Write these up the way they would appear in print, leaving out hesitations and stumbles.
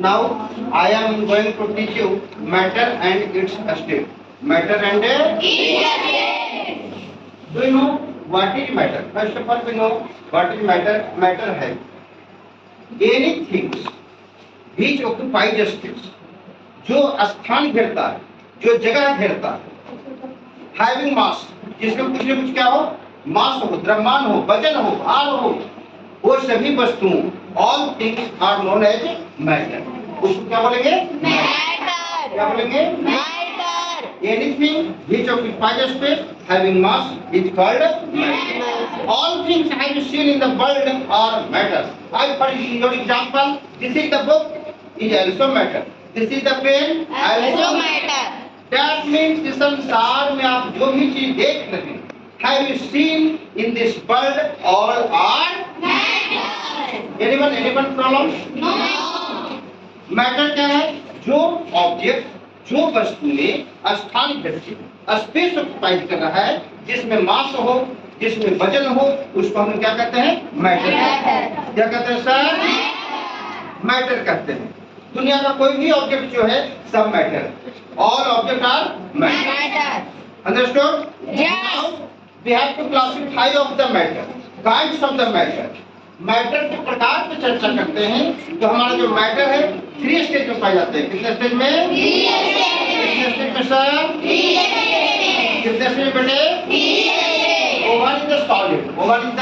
Now I am going to teach you matter and its state. Matter and do you know what is matter? First of all, we know what is matter. Matter है anything which occupies a space, जो स्थान घेरता है, जो जगह घेरता है, having mass, जिसमें कुछ न कुछ क्या हो, मास हो, द्रव्यमान हो, वजन हो, भार हो, वो सभी वस्तुओं all things are known as matter. उसको क्या बोलेंगे? Matter. क्या बोलेंगे? Matter. Anything which occupies a space having mass is called matter. All things I have seen in the world are matter. I for your example, this is the book, is also matter. This is the pen, Also matter. That means इस संसार में आप जो भी चीज देख रहे हैं, have you seen in this world all are Matter. anyone problem? No. Matter क्या है? जो ऑब्जेक्ट, जो वस्तु में स्थान घेरती है, स्पेस ऑक्युपाई कर रहा है, जिसमें मास हो, जिसमें वजन हो, उसको हम क्या कहते हैं? मैटर। क्या कहते हैं सर? मैटर कहते हैं। दुनिया का कोई भी ऑब्जेक्ट जो है सब matter, all object are matter. Understood? Yes. We have to classify of the matter, kinds of the matter. Matter के प्रकार पे चर्चा करते हैं। तो हमारा जो मैटर है 3 स्टेज में पाए जाते हैं। कितने स्टेज में? 3 स्टेज में सर? कितने स्टेज में बेटे? One is the solid, one is the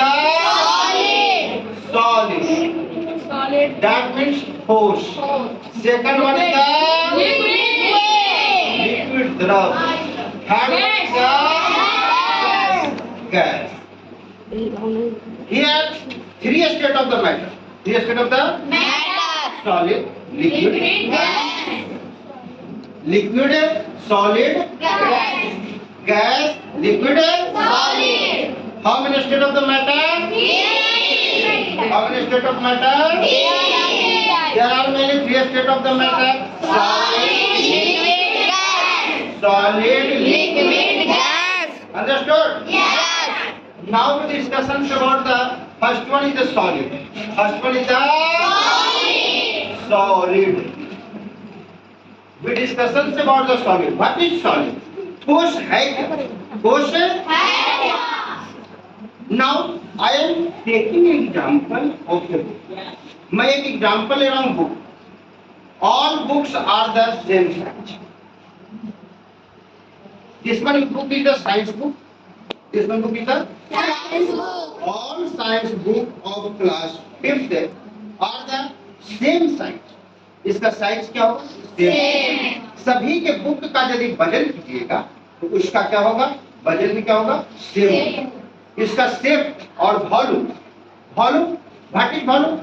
solid, that means ठोस। Second one is the liquid, द्रव। Third one is the gas. Here, 3 state of the matter. 3 state of the Matter. solid, liquid, liquid, solid, gas, liquid, Solid. How many state of the matter? How many state of matter? There are many 3 state of the matter. Solid, Liquid gas. understood? Yes. Now the discussions about the first one is the solid. First one is the solid. We discussions about the solid. What is solid? ठोस है क्या? ठोस है? Now I am taking example of the book. मैं एक example ले रहा हूँ book. All books are the same size. This one book is the science book. This one book is the all science book of class 5th are the same size. इसका size क्या होगा? Same. सभी के book का यदि वजन कीजिएगा तो उसका क्या होगा? वजन भी क्या होगा? सेम। इसका शेप और volume, volume what is volume?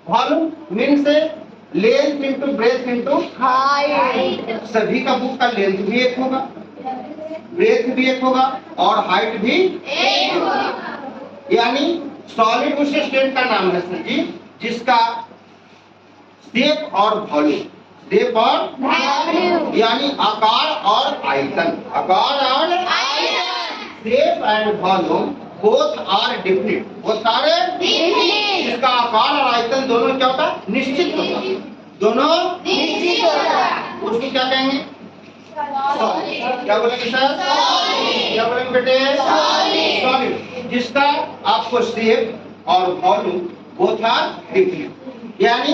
Volume means length into breadth into Height. सभी का बुक का लेंथ भी एक होगा, ब्रेथ भी एक होगा और हाइट भी एक होगा। यानी सॉलिड उस स्टेट का नाम है सर जी जिसका शेप और वॉल्यूम, शेप और Volume. यानी आकार और आयतन, आकार और shape and volume both are different, वो सारे Definite. जिसका आकार और आयतन दोनों क्या होता है? निश्चित होता है, दोनों निश्चित होता। उसको क्या कहेंगे? सॉलिड। क्या बोलेंगे सर? क्या बोलेंगे बेटे? सॉलिड। जिसका आपको शेप और वॉल्यूम बोथ आर डिफरेंट, यानी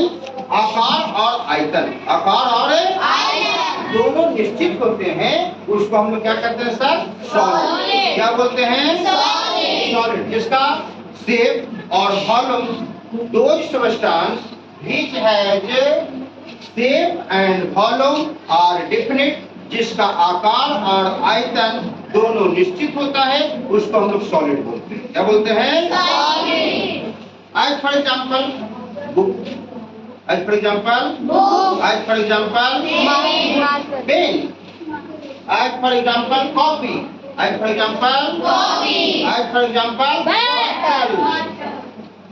आकार और आयतन, आकार और दोनों निश्चित होते हैं, उसको हम लोग क्या कहते हैं सर? सॉलिड। क्या बोलते हैं? सॉलिड। जिसका शेप और वॉल्यूम दो substance which has shape and volume are definite, जिसका आकार और आयतन दोनों निश्चित होता है, उसको हम लोग सॉलिड बोलते हैं। क्या बोलते हैं? आज फॉर एग्जाम्पल बुक, आज फॉर एग्जाम्पल आज फॉर एग्जाम्पल पेन, आज फॉर एग्जाम्पल कॉपी, आज फॉर एग्जाम्पल आज फॉर एग्जाम्पल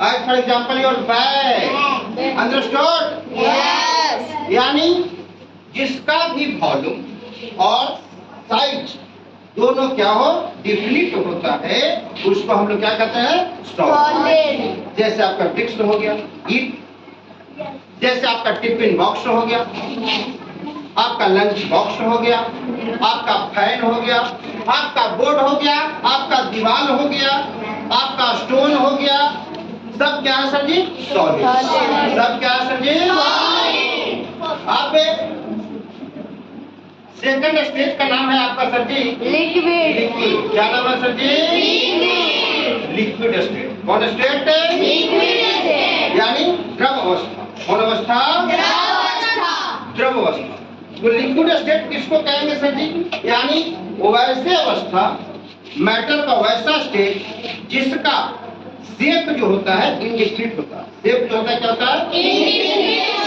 आज for example your bag. Understood? Yes. यानी जिसका भी वॉल्यूम और साइज दोनों क्या हो? डिफिनिट होता है, उसको हम लोग क्या कहते हैं? सॉलिड। जैसे आपका ब्रिक्स हो गया, ईट जैसे आपका टिफिन बॉक्स हो गया, आपका लंच बॉक्स हो गया, आपका फैन हो गया, आपका बोर्ड हो गया, आपका दीवार हो गया, आपका स्टोन हो गया, सब क्या है सर जी? सॉलिड। सब क्या है सर जी? आप सेकंड स्टेज का नाम है आपका सर जी लिक्विड। लिक्विड। क्या नाम है सर जी? Liquid state. कौन स्टेट? लिक्विड यानी द्रव अवस्था। कौन अवस्था? द्रव अवस्था। तो लिक्विड स्टेट किसको कहेंगे सर जी? यानी वैसे अवस्था, मैटर का वैसा स्टेट जिसका शेप जो होता है इनडिफिनिट होता है। शेप जो होता है क्या होता है?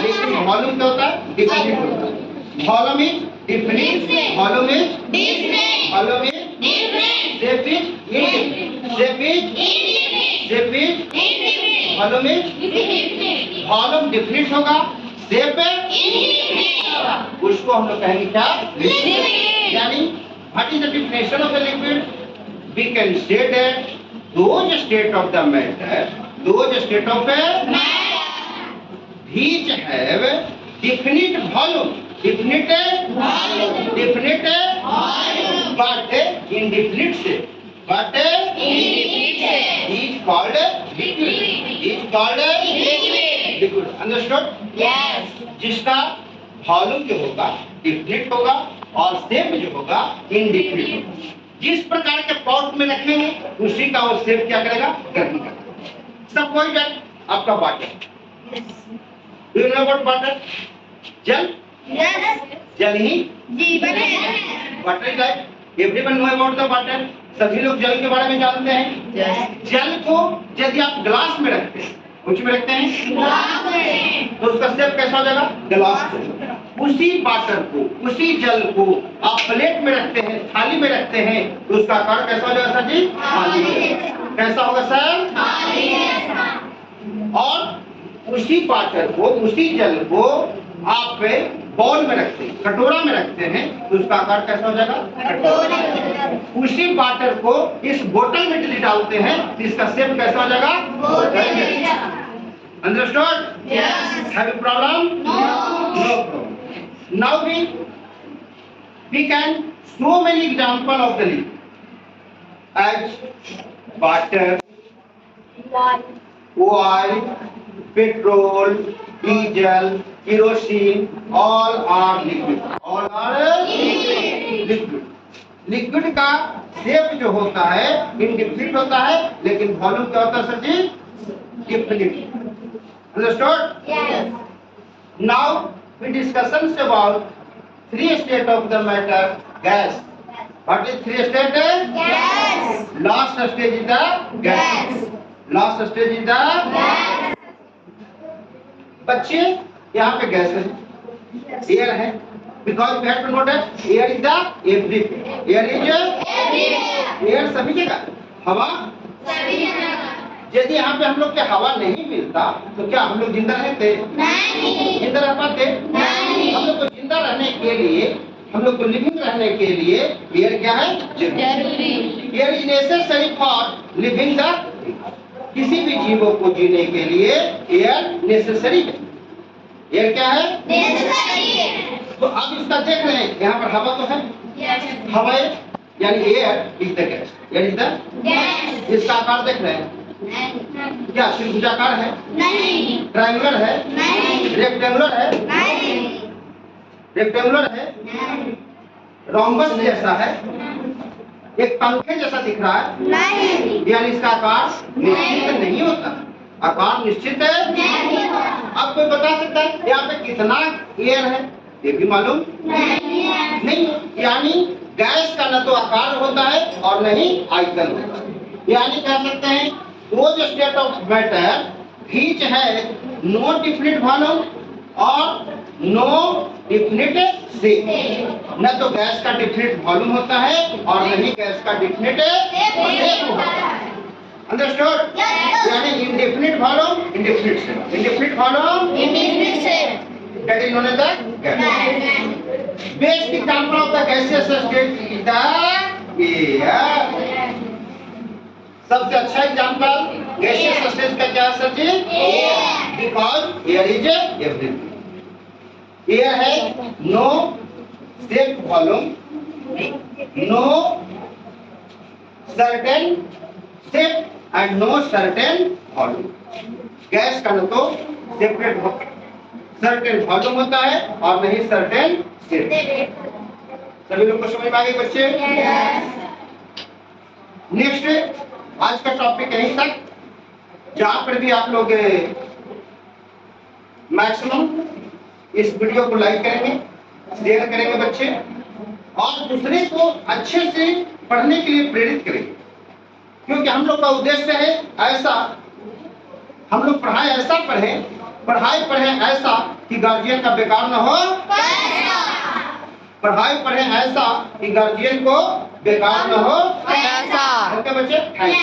लेकिन वॉल्यूम क्या होता है? डिफिनिट होता है। Volume is definite, volume is volume is shape is indefinite, shape is volume is volume definite होगा, शेप उसको हम लोग कहेंगे क्या? लिक्विड। यानी what is the definition of the liquid? We can say that those state of the matter, those state of matter which have definite volume, definite volume, but indefinite shape, but is called liquid, is called liquid. Understood? Yes. जिसका volume जो होगा definite होगा और shape जो होगा indefinite होगा। जिस प्रकार के पॉट में रखेंगे उसी का वो शेप क्या करेगा? गर्मी करेगा। सब कोई जल आपका water, do you know about water? जल, जल ही जीवन है। Water is life. Everyone know about the water. सभी लोग जल के बारे में जानते हैं। जल को यदि आप ग्लास में रखते हैं, कुछ में रखते हैं, तो उसका शेप कैसा हो जाएगा? ग्लास। उसी वाटर को, उसी जल को आप प्लेट में रखते हैं, थाली में रखते हैं, तो उसका आकार कैसा हो जाएगा सर जी? थाली। कैसा होगा सर? और उसी वाटर को, उसी जल को आप बाउल में रखते हैं, कटोरा में रखते हैं, तो उसका आकार कैसा हो जाएगा? कटोरा। उसी वाटर को इस बोतल में यदि डालते हैं तो इसका शेप कैसा हो जाएगा? बोतल। Understood? Yes. Have a problem? No. No problem. Now we can so many example of the liquid as water, oil, petrol, diesel, kerosene, all are liquid. All are liquid. Liquid का shape जो होता है indefinite होता है, लेकिन volume क्या होता है sir ji? Definite. Understood? Yes. Now we discussions about three state of the matter: gas. What is three state? Yes. Last stage is the gas. Last stage is the Yes. बच्चे यहाँ पे gas है, air है, because we have to know that air is the everywhere. Air is Everywhere. air सभी जगह, हवा। सभी जगह। यदि यहाँ पे हम लोग के हवा नहीं मिलता तो क्या हम लोग जिंदा रहते? नहीं। जिंदा रह पाते? नहीं। हम लोग को जिंदा रहने के लिए, हम लोग को लिविंग रहने के लिए एयर क्या है? जरूरी। Air is necessary for living the. किसी भी जीवों को जीने के लिए एयर नेसेसरी है। एयर क्या है? नेसेसरी है। तो अब इसका देख रहे हैं, यहाँ पर हवा तो है, Yes. हवा यानी air is the gas. Air is the Yes. इसका आकार देख रहे हैं, नहीं। क्या त्रिभुजाकार है? नहीं। ट्रायंगुलर है? नहीं। रेक्टेंगुलर है? नहीं। रेक्टेंगुलर है? नहीं। रोम्बस जैसा है? एक पंखे जैसा दिख रहा है? नहीं। यानी इसका आकार निश्चित नहीं होता। आकार निश्चित है? नहीं। अब कोई बता सकता है यहाँ पे कितना एयर है? ये भी मालूम नहीं। यानी गैस का न तो आकार होता है और न ही आयतन होता है। यानी कह सकते हैं those state of matter which has no definite volume और no definite shape। न तो गैस का डिफिनिट वॉल्यूम होता है और न ही गैस का डिफिनिट शेप होता है। अंडरस्टूड? यानी indefinite volume, indefinite shape, indefinite volume, that is known as the gas. Best example of the gaseous state is the air. सबसे अच्छा एग्जाम्पल गैसियस सब्सटेंस का क्या है sir ji? Because air is everything. Air है no shape volume, no certain shape and no certain volume. Gas का न तो separate certain volume होता है और नहीं सर्टेन सेफ। सभी लोग को समझ में आ गई बच्चे? नेक्स्ट आज का टॉपिक यहीं तक। जहां पर भी आप लोग मैक्सिमम इस वीडियो को लाइक करेंगे, शेयर करेंगे बच्चे, और दूसरे को अच्छे से पढ़ने के लिए प्रेरित करेंगे, क्योंकि हम लोग का उद्देश्य है ऐसा, हम लोग पढ़ाई ऐसा पढ़ें ऐसा कि गार्जियन का बेकार न हो, पढ़ाई पढ़ें ऐसा कि गार्जियन को बेकार न हो। ओके बच्चे, थैंक यू।